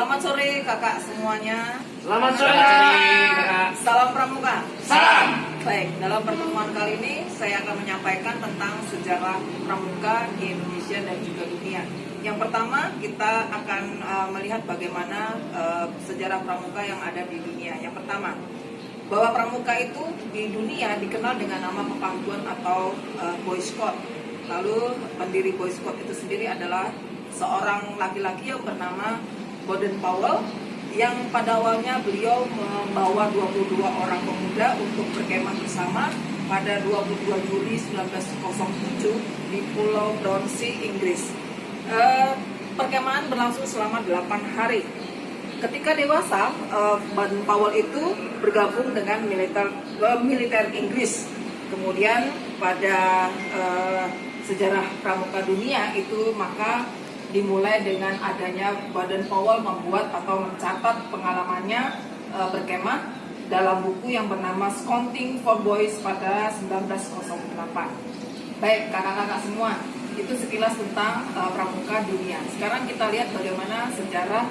Selamat sore kakak semuanya. Selamat sore kakak. Salam pramuka. Salam. Baik, dalam pertemuan kali ini saya akan menyampaikan tentang sejarah pramuka di Indonesia dan juga dunia. Yang pertama kita akan melihat bagaimana sejarah pramuka yang ada di dunia. Yang pertama, bahwa pramuka itu di dunia dikenal dengan nama pepangkuan atau Boy Scout. Lalu pendiri Boy Scout itu sendiri adalah seorang laki-laki yang bernama Baden-Powell, yang pada awalnya beliau membawa 22 orang pemuda untuk berkemah bersama pada 22 Juli 1907 di Pulau Brownsea, Inggris. Perkemahan berlangsung selama 8 hari. Ketika dewasa, Baden-Powell itu bergabung dengan militer Inggris. Kemudian pada sejarah pramuka dunia itu maka dimulai dengan adanya Baden-Powell membuat atau mencatat pengalamannya berkemah dalam buku yang bernama Scouting for Boys pada 1908. Baik kakak-kakak semua, itu sekilas tentang pramuka dunia. Sekarang kita lihat bagaimana sejarah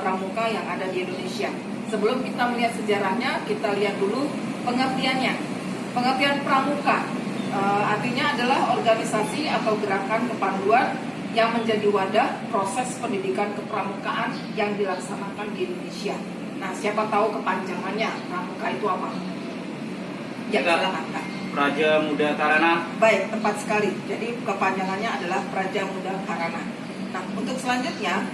pramuka yang ada di Indonesia. Sebelum kita melihat sejarahnya, kita lihat dulu pengertiannya. Pengertian pramuka artinya adalah organisasi atau gerakan kepanduan yang menjadi wadah proses pendidikan kepramukaan yang dilaksanakan di Indonesia. Nah, siapa tahu kepanjangannya pramuka itu apa? Ya, silakan Kak. Praja Muda Karana. Baik, tepat sekali. Jadi kepanjangannya adalah Praja Muda Karana. Nah, untuk selanjutnya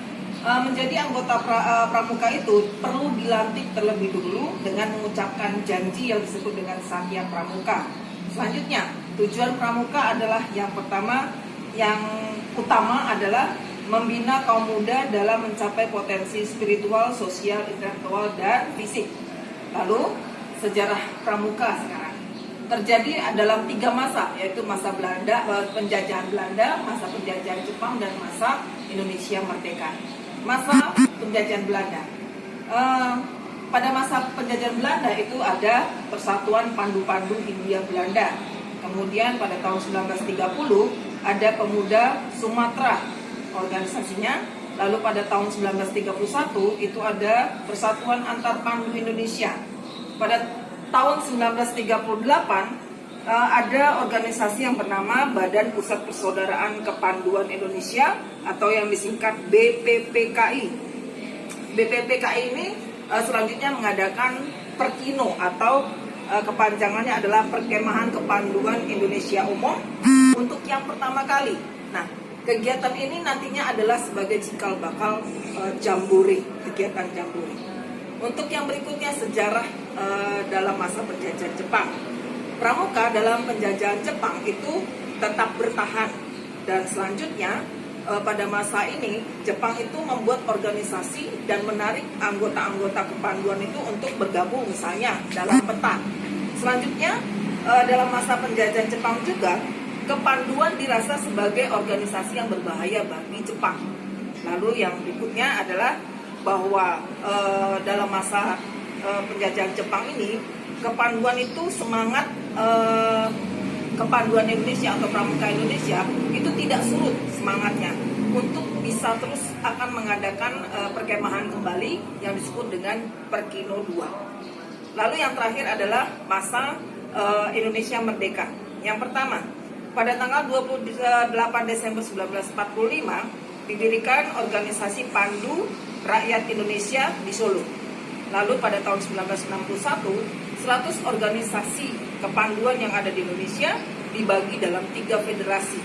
menjadi anggota pramuka itu perlu dilantik terlebih dulu dengan mengucapkan janji yang disebut dengan Satya Pramuka. Selanjutnya, tujuan pramuka adalah yang pertama, yang utama adalah membina kaum muda dalam mencapai potensi spiritual, sosial, intelektual, dan fisik. Lalu sejarah pramuka sekarang terjadi dalam 3 masa, yaitu masa Belanda, penjajahan Belanda, masa penjajahan Jepang, dan masa Indonesia merdeka. Masa penjajahan Belanda, pada masa penjajahan Belanda itu ada Persatuan Pandu-Pandu Hindia Belanda. Kemudian pada tahun 1930 ada Pemuda Sumatera organisasinya. Lalu pada tahun 1931 itu ada Persatuan Antar Pandu Indonesia. Pada tahun 1938 ada organisasi yang bernama Badan Pusat Persaudaraan Kepanduan Indonesia atau yang disingkat BPPKI. BPPKI ini selanjutnya mengadakan Perkino atau kepanjangannya adalah Perkemahan Kepanduan Indonesia Umum untuk yang pertama kali. Nah, kegiatan ini nantinya adalah sebagai cikal bakal jambore, kegiatan jambore. Untuk yang berikutnya sejarah dalam masa penjajahan Jepang. Pramuka dalam penjajahan Jepang itu tetap bertahan, dan selanjutnya pada masa ini Jepang itu membuat organisasi dan menarik anggota-anggota kepanduan itu untuk bergabung misalnya dalam peta. Selanjutnya dalam masa penjajahan Jepang juga kepanduan dirasa sebagai organisasi yang berbahaya bagi Jepang. Lalu yang berikutnya adalah bahwa dalam masa penjajahan Jepang ini kepanduan itu semangat kepanduan Indonesia atau pramuka Indonesia itu tidak surut semangatnya untuk bisa terus akan mengadakan perkemahan kembali yang disebut dengan Perkino 2. Lalu yang terakhir adalah masa Indonesia merdeka. Yang pertama, pada tanggal 28 Desember 1945 didirikan organisasi Pandu Rakyat Indonesia di Solo. Lalu pada tahun 1961, 100 organisasi kepanduan yang ada di Indonesia dibagi dalam 3 federasi.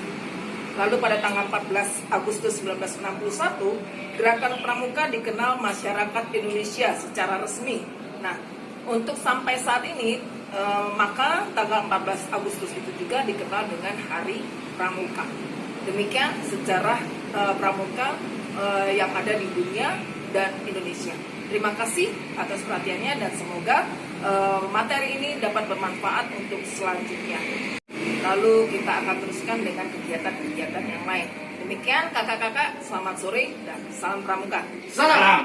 Lalu pada tanggal 14 Agustus 1961, Gerakan Pramuka dikenal masyarakat Indonesia secara resmi. Nah, untuk sampai saat ini, maka tanggal 14 Agustus itu juga dikenal dengan Hari Pramuka. Demikian sejarah pramuka yang ada di dunia dan Indonesia. Terima kasih atas perhatiannya dan semoga materi ini dapat bermanfaat untuk selanjutnya. Lalu kita akan teruskan dengan kegiatan-kegiatan yang lain. Demikian kakak-kakak, selamat sore dan salam pramuka. Salam.